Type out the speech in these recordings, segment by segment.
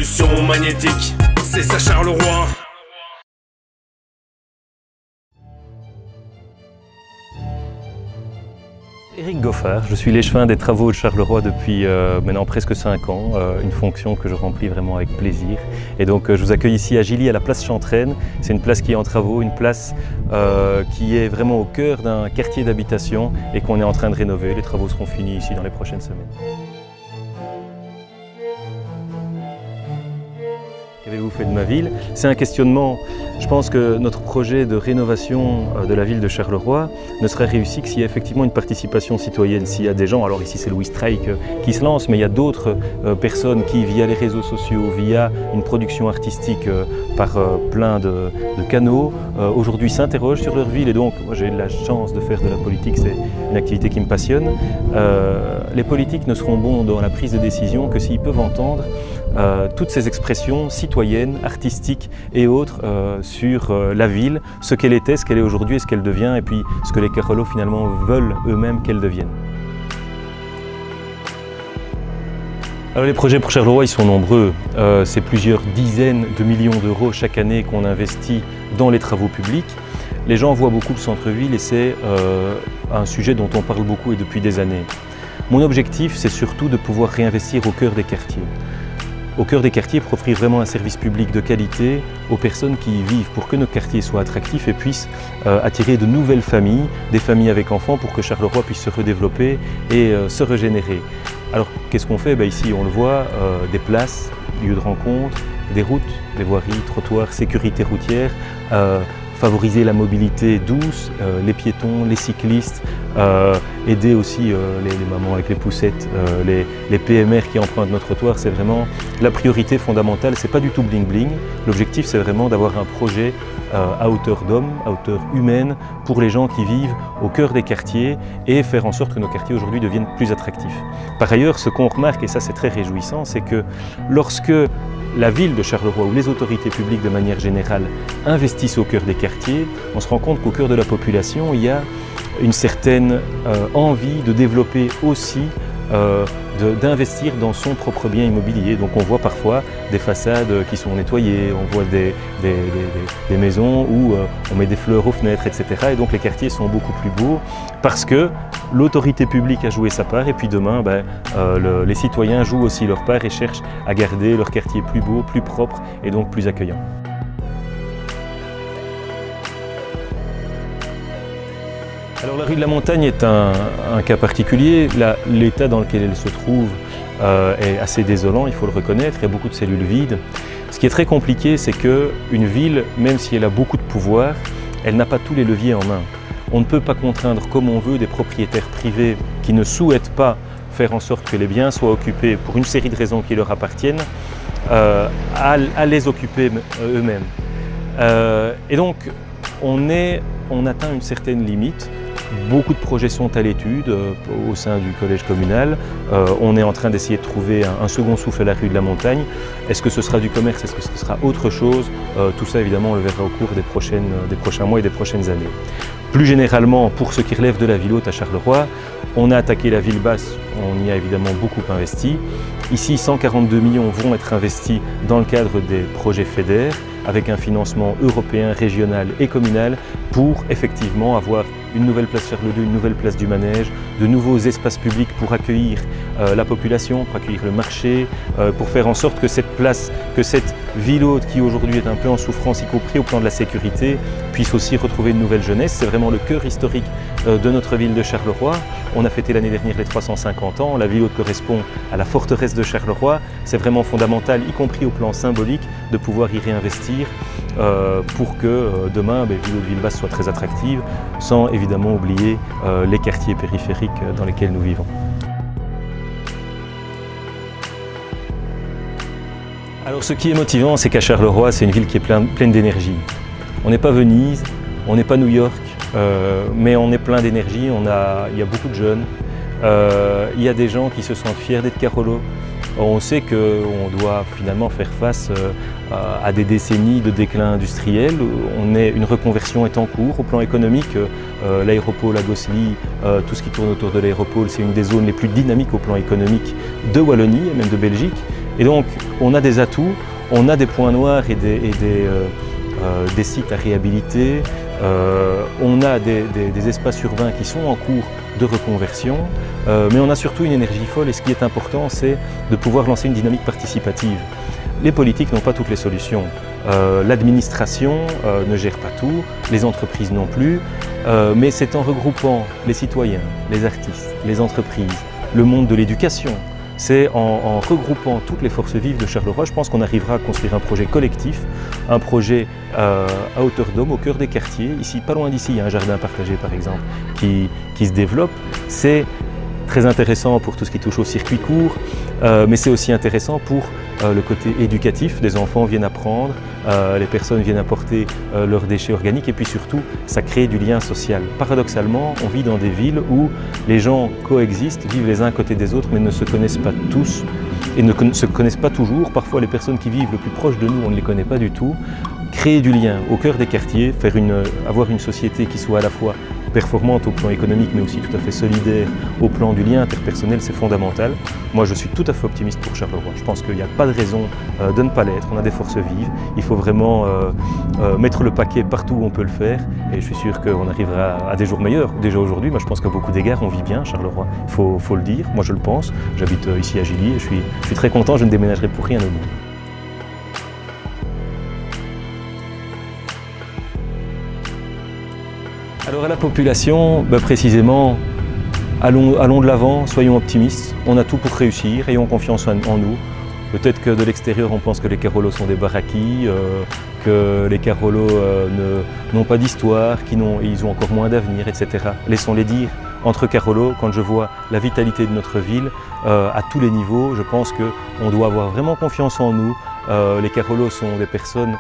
révolution magnétique, c'est ça Charleroi. Éric Goffard, je suis l'échevin des travaux de Charleroi depuis maintenant presque 5 ans, une fonction que je remplis vraiment avec plaisir. Et donc je vous accueille ici à Gilly, à la place Chantraine. C'est une place qui est en travaux, une place qui est vraiment au cœur d'un quartier d'habitation et qu'on est en train de rénover. Les travaux seront finis ici dans les prochaines semaines. Qu'avez-vous fait de ma ville? C'est un questionnement. Je pense que notre projet de rénovation de la ville de Charleroi ne serait réussi que s'il y a effectivement une participation citoyenne. S'il y a des gens, alors ici c'est Louis Strike qui se lance, mais il y a d'autres personnes qui, via les réseaux sociaux, via une production artistique par plein de canaux, aujourd'hui s'interrogent sur leur ville. Et donc, moi j'ai la chance de faire de la politique, c'est une activité qui me passionne. Les politiques ne seront bons dans la prise de décision que s'ils peuvent entendre toutes ces expressions citoyennes, artistiques et autres sur la ville, ce qu'elle était, ce qu'elle est aujourd'hui et ce qu'elle devient, et puis ce que les Carolos finalement veulent eux-mêmes qu'elle devienne. Alors les projets pour Charleroi, ils sont nombreux. C'est plusieurs dizaines de millions d'euros chaque année qu'on investit dans les travaux publics. Les gens voient beaucoup le centre-ville et c'est un sujet dont on parle beaucoup et depuis des années. Mon objectif, c'est surtout de pouvoir réinvestir au cœur des quartiers. Au cœur des quartiers pour offrir vraiment un service public de qualité aux personnes qui y vivent, pour que nos quartiers soient attractifs et puissent attirer de nouvelles familles, des familles avec enfants, pour que Charleroi puisse se redévelopper et se régénérer. Alors qu'est-ce qu'on fait? Ici on le voit, des places, lieux de rencontre, des routes, des voiries, trottoirs, sécurité routière, favoriser la mobilité douce, les piétons, les cyclistes, aider aussi les mamans avec les poussettes, les PMR qui empruntent nos trottoirs. C'est vraiment la priorité fondamentale, c'est pas du tout bling bling. L'objectif c'est vraiment d'avoir un projet à hauteur d'homme, à hauteur humaine, pour les gens qui vivent au cœur des quartiers et faire en sorte que nos quartiers aujourd'hui deviennent plus attractifs. Par ailleurs, ce qu'on remarque, et ça c'est très réjouissant, c'est que lorsque la ville de Charleroi ou les autorités publiques de manière générale investissent au cœur des quartiers, on se rend compte qu'au cœur de la population, il y a une certaine envie de développer aussi, d'investir dans son propre bien immobilier. Donc on voit parfois des façades qui sont nettoyées, on voit des maisons où on met des fleurs aux fenêtres, etc. Et donc les quartiers sont beaucoup plus beaux parce que l'autorité publique a joué sa part et puis demain, les citoyens jouent aussi leur part et cherchent à garder leur quartier plus beau, plus propre et donc plus accueillant. Alors la rue de la Montagne est un cas particulier. L'état dans lequel elle se trouve est assez désolant, il faut le reconnaître, il y a beaucoup de cellules vides. Ce qui est très compliqué, c'est qu'une ville, même si elle a beaucoup de pouvoir, elle n'a pas tous les leviers en main. On ne peut pas contraindre comme on veut des propriétaires privés qui ne souhaitent pas faire en sorte que les biens soient occupés pour une série de raisons qui leur appartiennent, à les occuper eux-mêmes. Et donc on atteint une certaine limite. Beaucoup de projets sont à l'étude au sein du collège communal. On est en train d'essayer de trouver un second souffle à la rue de la Montagne. Est-ce que ce sera du commerce? Est-ce que ce sera autre chose? Tout ça, évidemment, on le verra au cours des prochains mois et des prochaines années. Plus généralement, pour ce qui relève de la ville haute à Charleroi, on a attaqué la ville basse, on y a évidemment beaucoup investi. Ici, 142 millions vont être investis dans le cadre des projets FEDER, avec un financement européen, régional et communal pour effectivement avoir une nouvelle place Charles II, une nouvelle place du Manège, de nouveaux espaces publics pour accueillir la population, pour accueillir le marché, pour faire en sorte que cette place, que cette ville haute qui aujourd'hui est un peu en souffrance, y compris au plan de la sécurité, puisse aussi retrouver une nouvelle jeunesse. C'est vraiment le cœur historique de notre ville de Charleroi. On a fêté l'année dernière les 350 ans, la ville haute correspond à la forteresse de Charleroi. C'est vraiment fondamental, y compris au plan symbolique, de pouvoir y réinvestir pour que demain, ville haute, ville basse soit très attractive, sans évidemment oublier les quartiers périphériques dans lesquels nous vivons. Alors ce qui est motivant, c'est qu'à Charleroi, c'est une ville qui est pleine d'énergie. On n'est pas Venise, on n'est pas New York, mais on est plein d'énergie, il y a beaucoup de jeunes, il y a des gens qui se sentent fiers d'être Carolos. On sait qu'on doit finalement faire face à des décennies de déclin industriel. Une reconversion est en cours au plan économique. L'aéropole à Gosselies, tout ce qui tourne autour de l'aéropole, c'est une des zones les plus dynamiques au plan économique de Wallonie et même de Belgique. Et donc, on a des atouts, on a des points noirs et des sites à réhabiliter, on a des espaces urbains qui sont en cours de reconversion, mais on a surtout une énergie folle et ce qui est important, c'est de pouvoir lancer une dynamique participative. Les politiques n'ont pas toutes les solutions. L'administration ne gère pas tout, les entreprises non plus, mais c'est en regroupant les citoyens, les artistes, les entreprises, le monde de l'éducation, c'est en regroupant toutes les forces vives de Charleroi, je pense qu'on arrivera à construire un projet collectif, un projet à hauteur d'homme, au cœur des quartiers. Ici, pas loin d'ici, il y a un jardin partagé par exemple qui se développe. C'est très intéressant pour tout ce qui touche au circuit court, mais c'est aussi intéressant pour le côté éducatif. Des enfants viennent apprendre, les personnes viennent apporter leurs déchets organiques et puis surtout, ça crée du lien social. Paradoxalement, on vit dans des villes où les gens coexistent, vivent les uns à côté des autres, mais ne se connaissent pas tous et ne se connaissent pas toujours. Parfois, les personnes qui vivent le plus proche de nous, on ne les connaît pas du tout. Créer du lien au cœur des quartiers, avoir une société qui soit à la fois performante au plan économique mais aussi tout à fait solidaire au plan du lien interpersonnel, c'est fondamental. Moi je suis tout à fait optimiste pour Charleroi. Je pense qu'il n'y a pas de raison de ne pas l'être, on a des forces vives, il faut vraiment mettre le paquet partout où on peut le faire et je suis sûr qu'on arrivera à des jours meilleurs. Déjà aujourd'hui, moi je pense qu'à beaucoup d'égards on vit bien à Charleroi, il faut le dire, moi je le pense. J'habite ici à Gilly et je suis très content, je ne déménagerai pour rien au monde. Alors à la population, précisément, allons de l'avant, soyons optimistes, on a tout pour réussir, ayons confiance en nous. Peut-être que de l'extérieur on pense que les Carolos sont des baraquis, que les Carolos n'ont pas d'histoire, ils ont encore moins d'avenir, etc. Laissons-les dire. Entre Carolos, quand je vois la vitalité de notre ville, à tous les niveaux, je pense qu'on doit avoir vraiment confiance en nous. Les Carolos sont des personnes,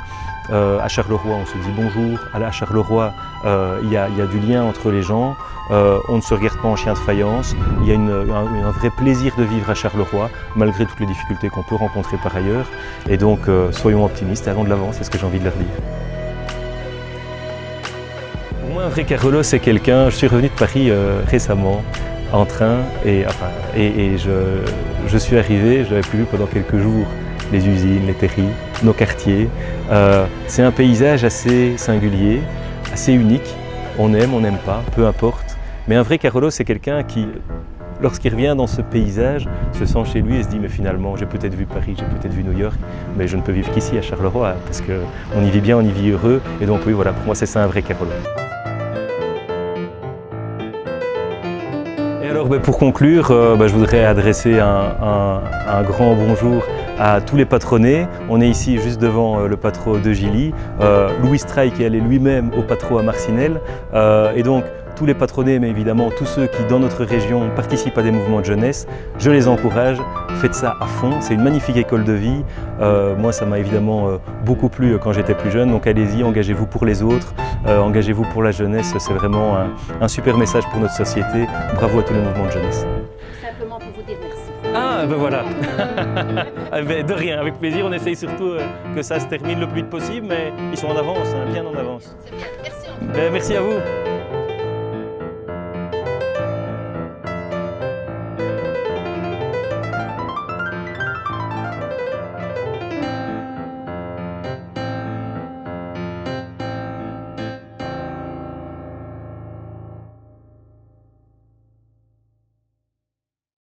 à Charleroi on se dit bonjour, à Charleroi il y a du lien entre les gens, on ne se regarde pas en chien de faïence, il y a un vrai plaisir de vivre à Charleroi, malgré toutes les difficultés qu'on peut rencontrer par ailleurs. Et donc soyons optimistes et allons de l'avant, c'est ce que j'ai envie de leur dire. Pour moi, un vrai Carolo, c'est quelqu'un, je suis revenu de Paris récemment, en train, et je suis arrivé, je l'avais plus vu pendant quelques jours, les usines, les terris, nos quartiers. C'est un paysage assez singulier, assez unique. On aime, on n'aime pas, peu importe. Mais un vrai Carolo, c'est quelqu'un qui, lorsqu'il revient dans ce paysage, se sent chez lui et se dit mais finalement, j'ai peut-être vu Paris, j'ai peut-être vu New York, mais je ne peux vivre qu'ici à Charleroi, parce qu'on y vit bien, on y vit heureux. Et donc oui, voilà, pour moi, c'est ça un vrai Carolo. Et alors, pour conclure, je voudrais adresser un grand bonjour à tous les patronnés. On est ici juste devant le patro de Gilly, Louis Straille qui est allé lui-même au patro à Marcinelle. Et donc, tous les patronnés, mais évidemment tous ceux qui dans notre région participent à des mouvements de jeunesse, je les encourage, faites ça à fond, c'est une magnifique école de vie. Moi ça m'a évidemment beaucoup plu quand j'étais plus jeune, donc allez-y, engagez-vous pour les autres, engagez-vous pour la jeunesse, c'est vraiment un super message pour notre société. Bravo à tous les mouvements de jeunesse. Simplement pour vous dire merci. Ah ben voilà. De rien, avec plaisir, on essaye surtout que ça se termine le plus vite possible, mais ils sont en avance, bien en avance. C'est bien, merci. Merci à vous.